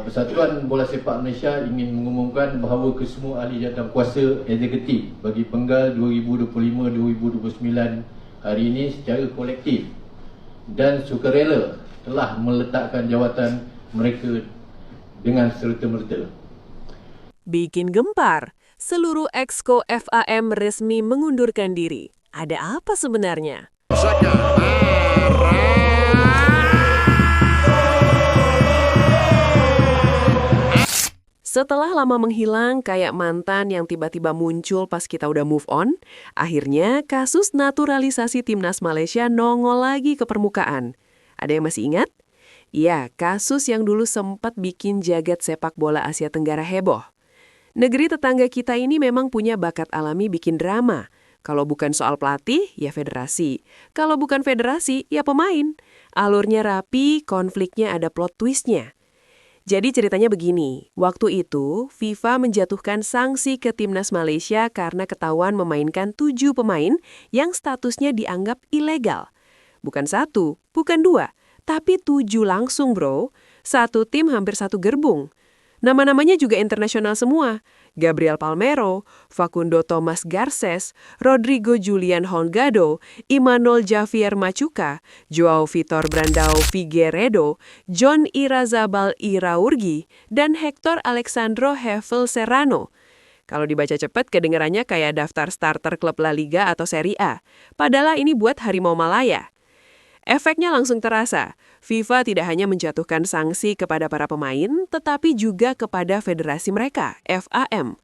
Persatuan Bola Sepak Malaysia ingin mengumumkan bahawa kesemua ahli jawatankuasa eksekutif bagi penggal 2025-2029 hari ini secara kolektif dan sukarela telah meletakkan jawatan mereka dengan serta-merta. Bikin gempar, seluruh Exco FAM resmi mengundurkan diri. Ada apa sebenarnya? Setelah lama menghilang kayak mantan yang tiba-tiba muncul pas kita udah move on, akhirnya kasus naturalisasi timnas Malaysia nongol lagi ke permukaan. Ada yang masih ingat? Iya, kasus yang dulu sempat bikin jagat sepak bola Asia Tenggara heboh. Negeri tetangga kita ini memang punya bakat alami bikin drama. Kalau bukan soal pelatih, ya federasi. Kalau bukan federasi, ya pemain. Alurnya rapi, konfliknya ada plot twistnya. Jadi ceritanya begini, waktu itu FIFA menjatuhkan sanksi ke timnas Malaysia karena ketahuan memainkan 7 pemain yang statusnya dianggap ilegal. Bukan 1, bukan 2, tapi 7 langsung bro. Satu tim hampir satu gerbong. Nama-namanya juga internasional semua. Gabriel Palmeiro, Facundo Thomas Garces, Rodrigo Julian Holgado, Imanol Javier Machuca, Joao Vitor Brandao Figueiredo, John Irazabal Iraurgi, dan Hector Alexandro Hevel Serrano. Kalau dibaca cepat kedengarannya kayak daftar starter klub La Liga atau Serie A. Padahal ini buat Harimau Malaya. Efeknya langsung terasa. FIFA tidak hanya menjatuhkan sanksi kepada para pemain, tetapi juga kepada federasi mereka, FAM.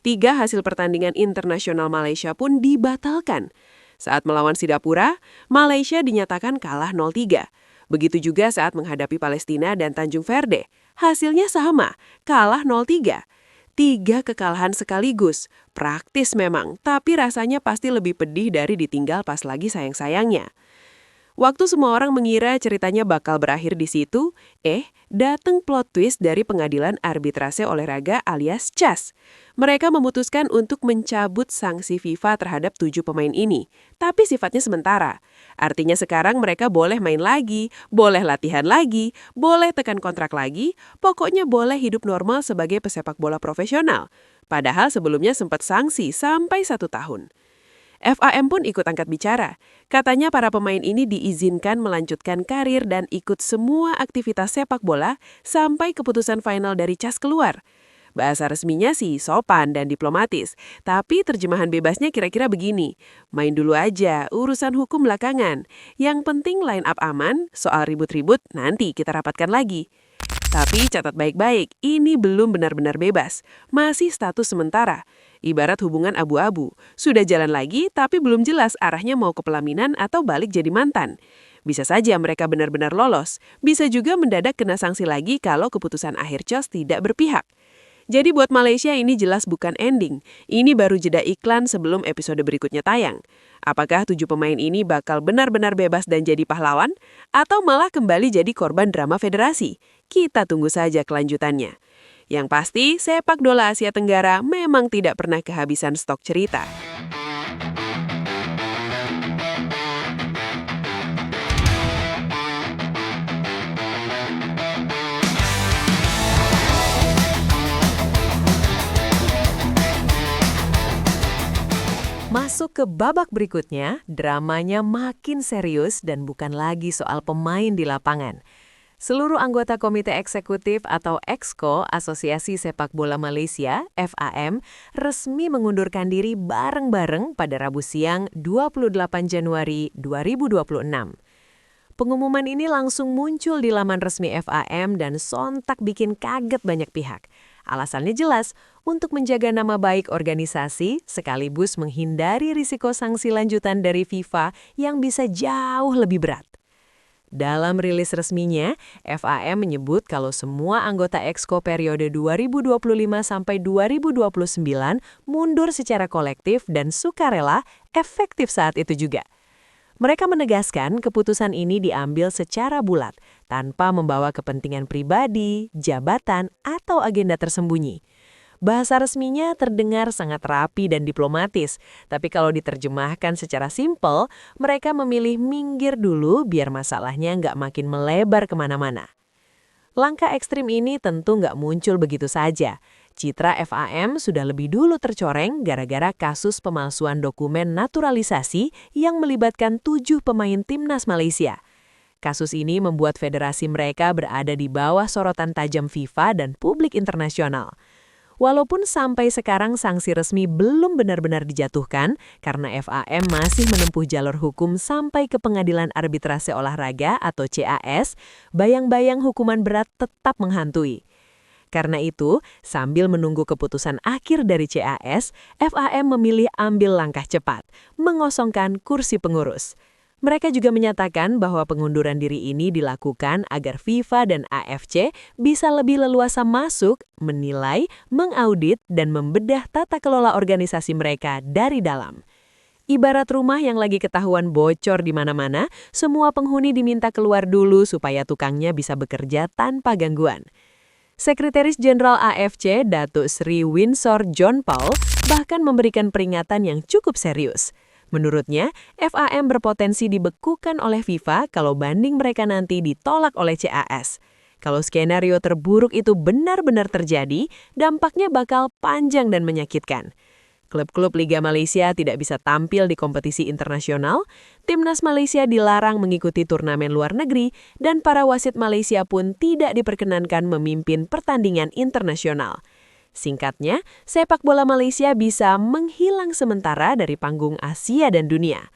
3 hasil pertandingan internasional Malaysia pun dibatalkan. Saat melawan Singapura, Malaysia dinyatakan kalah 0-3. Begitu juga saat menghadapi Palestina dan Tanjung Verde. Hasilnya sama, kalah 0-3. 3 kekalahan sekaligus. Praktis memang, tapi rasanya pasti lebih pedih dari ditinggal pas lagi sayang-sayangnya. Waktu semua orang mengira ceritanya bakal berakhir di situ, datang plot twist dari Pengadilan Arbitrase Olahraga alias CAS. Mereka memutuskan untuk mencabut sanksi FIFA terhadap 7 pemain ini, tapi sifatnya sementara. Artinya sekarang mereka boleh main lagi, boleh latihan lagi, boleh tekan kontrak lagi, pokoknya boleh hidup normal sebagai pesepak bola profesional. Padahal sebelumnya sempat sanksi sampai 1 tahun. FAM pun ikut angkat bicara. Katanya para pemain ini diizinkan melanjutkan karir dan ikut semua aktivitas sepak bola sampai keputusan final dari CAS keluar. Bahasa resminya sih sopan dan diplomatis, tapi terjemahan bebasnya kira-kira begini. Main dulu aja, urusan hukum belakangan. Yang penting line up aman, soal ribut-ribut nanti kita rapatkan lagi. Tapi catat baik-baik, ini belum benar-benar bebas. Masih status sementara. Ibarat hubungan abu-abu. Sudah jalan lagi, tapi belum jelas arahnya mau ke pelaminan atau balik jadi mantan. Bisa saja mereka benar-benar lolos. Bisa juga mendadak kena sanksi lagi kalau keputusan akhir CAS tidak berpihak. Jadi buat Malaysia ini jelas bukan ending. Ini baru jeda iklan sebelum episode berikutnya tayang. Apakah 7 pemain ini bakal benar-benar bebas dan jadi pahlawan? Atau malah kembali jadi korban drama federasi? Kita tunggu saja kelanjutannya. Yang pasti, sepak bola Asia Tenggara memang tidak pernah kehabisan stok cerita. Masuk ke babak berikutnya, dramanya makin serius dan bukan lagi soal pemain di lapangan. Seluruh anggota Komite Eksekutif atau Exco Asosiasi Sepak Bola Malaysia, FAM, resmi mengundurkan diri bareng-bareng pada Rabu siang 28 Januari 2026. Pengumuman ini langsung muncul di laman resmi FAM dan sontak bikin kaget banyak pihak. Alasannya jelas, untuk menjaga nama baik organisasi sekaligus menghindari risiko sanksi lanjutan dari FIFA yang bisa jauh lebih berat. Dalam rilis resminya, FAM menyebut kalau semua anggota Exco periode 2025 sampai 2029 mundur secara kolektif dan sukarela efektif saat itu juga. Mereka menegaskan keputusan ini diambil secara bulat, tanpa membawa kepentingan pribadi, jabatan, atau agenda tersembunyi. Bahasa resminya terdengar sangat rapi dan diplomatis, tapi kalau diterjemahkan secara simpel, mereka memilih minggir dulu biar masalahnya nggak makin melebar kemana-mana. Langkah ekstrim ini tentu nggak muncul begitu saja. Citra FAM sudah lebih dulu tercoreng gara-gara kasus pemalsuan dokumen naturalisasi yang melibatkan 7 pemain timnas Malaysia. Kasus ini membuat federasi mereka berada di bawah sorotan tajam FIFA dan publik internasional. Walaupun sampai sekarang sanksi resmi belum benar-benar dijatuhkan karena FAM masih menempuh jalur hukum sampai ke Pengadilan Arbitrase Olahraga atau CAS, bayang-bayang hukuman berat tetap menghantui. Karena itu, sambil menunggu keputusan akhir dari CAS, FAM memilih ambil langkah cepat, mengosongkan kursi pengurus. Mereka juga menyatakan bahwa pengunduran diri ini dilakukan agar FIFA dan AFC bisa lebih leluasa masuk, menilai, mengaudit, dan membedah tata kelola organisasi mereka dari dalam. Ibarat rumah yang lagi ketahuan bocor di mana-mana, semua penghuni diminta keluar dulu supaya tukangnya bisa bekerja tanpa gangguan. Sekretaris Jenderal AFC, Datuk Sri Winsor John Paul, bahkan memberikan peringatan yang cukup serius. Menurutnya, FAM berpotensi dibekukan oleh FIFA kalau banding mereka nanti ditolak oleh CAS. Kalau skenario terburuk itu benar-benar terjadi, dampaknya bakal panjang dan menyakitkan. Klub-klub Liga Malaysia tidak bisa tampil di kompetisi internasional, timnas Malaysia dilarang mengikuti turnamen luar negeri, dan para wasit Malaysia pun tidak diperkenankan memimpin pertandingan internasional. Singkatnya, sepak bola Malaysia bisa menghilang sementara dari panggung Asia dan dunia.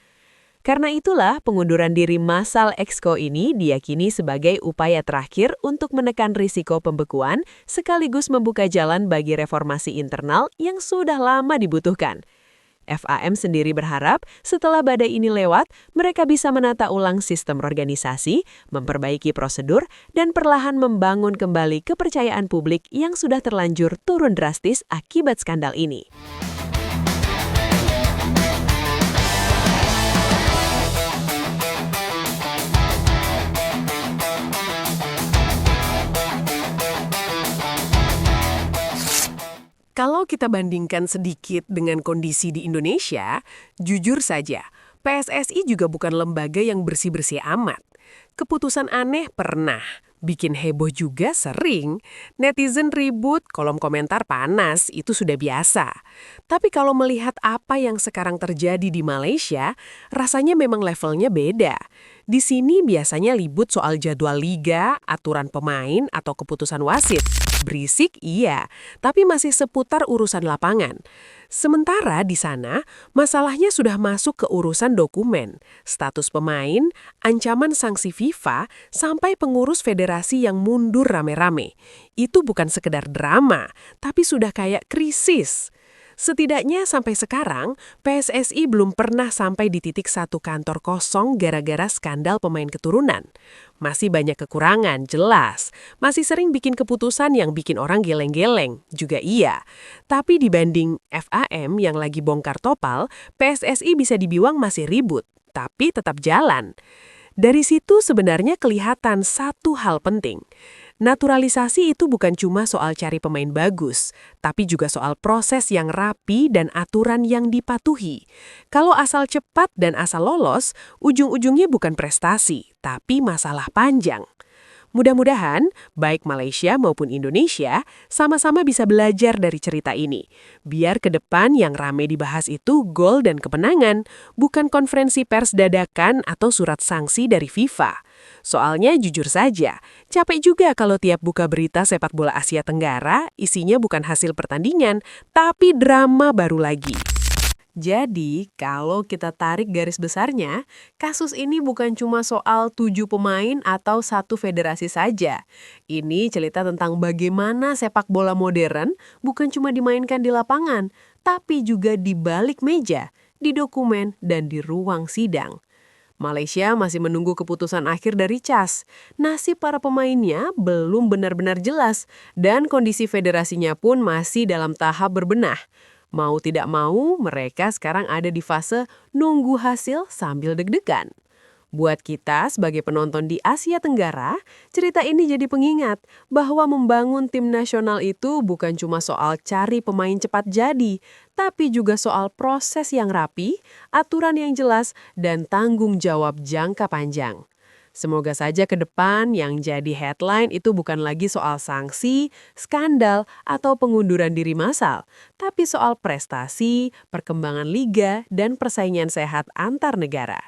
Karena itulah, pengunduran diri massal Exco ini diyakini sebagai upaya terakhir untuk menekan risiko pembekuan sekaligus membuka jalan bagi reformasi internal yang sudah lama dibutuhkan. FAM sendiri berharap setelah badai ini lewat, mereka bisa menata ulang sistem organisasi, memperbaiki prosedur, dan perlahan membangun kembali kepercayaan publik yang sudah terlanjur turun drastis akibat skandal ini. Kalau kita bandingkan sedikit dengan kondisi di Indonesia, jujur saja, PSSI juga bukan lembaga yang bersih-bersih amat. Keputusan aneh pernah, bikin heboh juga sering. Netizen ribut, kolom komentar panas, itu sudah biasa. Tapi kalau melihat apa yang sekarang terjadi di Malaysia, rasanya memang levelnya beda. Di sini biasanya ribut soal jadwal liga, aturan pemain, atau keputusan wasit. Berisik iya, tapi masih seputar urusan lapangan. Sementara di sana, masalahnya sudah masuk ke urusan dokumen, status pemain, ancaman sanksi FIFA, sampai pengurus federasi yang mundur rame-rame. Itu bukan sekedar drama, tapi sudah kayak krisis. Setidaknya sampai sekarang, PSSI belum pernah sampai di titik satu kantor kosong gara-gara skandal pemain keturunan. Masih banyak kekurangan, jelas. Masih sering bikin keputusan yang bikin orang geleng-geleng, juga iya. Tapi dibanding FAM yang lagi bongkar topal, PSSI bisa dibilang masih ribut, tapi tetap jalan. Dari situ sebenarnya kelihatan satu hal penting. Naturalisasi itu bukan cuma soal cari pemain bagus, tapi juga soal proses yang rapi dan aturan yang dipatuhi. Kalau asal cepat dan asal lolos, ujung-ujungnya bukan prestasi, tapi masalah panjang. Mudah-mudahan, baik Malaysia maupun Indonesia sama-sama bisa belajar dari cerita ini. Biar ke depan yang rame dibahas itu gol dan kemenangan, bukan konferensi pers dadakan atau surat sanksi dari FIFA. Soalnya jujur saja, capek juga kalau tiap buka berita sepak bola Asia Tenggara, isinya bukan hasil pertandingan, tapi drama baru lagi. Jadi, kalau kita tarik garis besarnya, kasus ini bukan cuma soal 7 pemain atau satu federasi saja. Ini cerita tentang bagaimana sepak bola modern bukan cuma dimainkan di lapangan, tapi juga di balik meja, di dokumen, dan di ruang sidang. Malaysia masih menunggu keputusan akhir dari CAS. Nasib para pemainnya belum benar-benar jelas, dan kondisi federasinya pun masih dalam tahap berbenah. Mau tidak mau, mereka sekarang ada di fase nunggu hasil sambil deg-degan. Buat kita sebagai penonton di Asia Tenggara, cerita ini jadi pengingat bahwa membangun tim nasional itu bukan cuma soal cari pemain cepat jadi, tapi juga soal proses yang rapi, aturan yang jelas, dan tanggung jawab jangka panjang. Semoga saja ke depan yang jadi headline itu bukan lagi soal sanksi, skandal, atau pengunduran diri massal, tapi soal prestasi, perkembangan liga, dan persaingan sehat antar negara.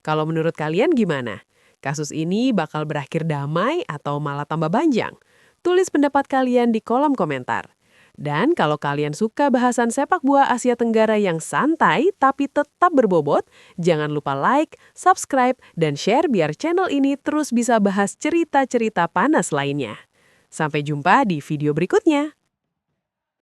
Kalau menurut kalian gimana? Kasus ini bakal berakhir damai atau malah tambah panjang? Tulis pendapat kalian di kolom komentar. Dan kalau kalian suka bahasan sepak bola Asia Tenggara yang santai tapi tetap berbobot, jangan lupa like, subscribe, dan share biar channel ini terus bisa bahas cerita-cerita panas lainnya. Sampai jumpa di video berikutnya.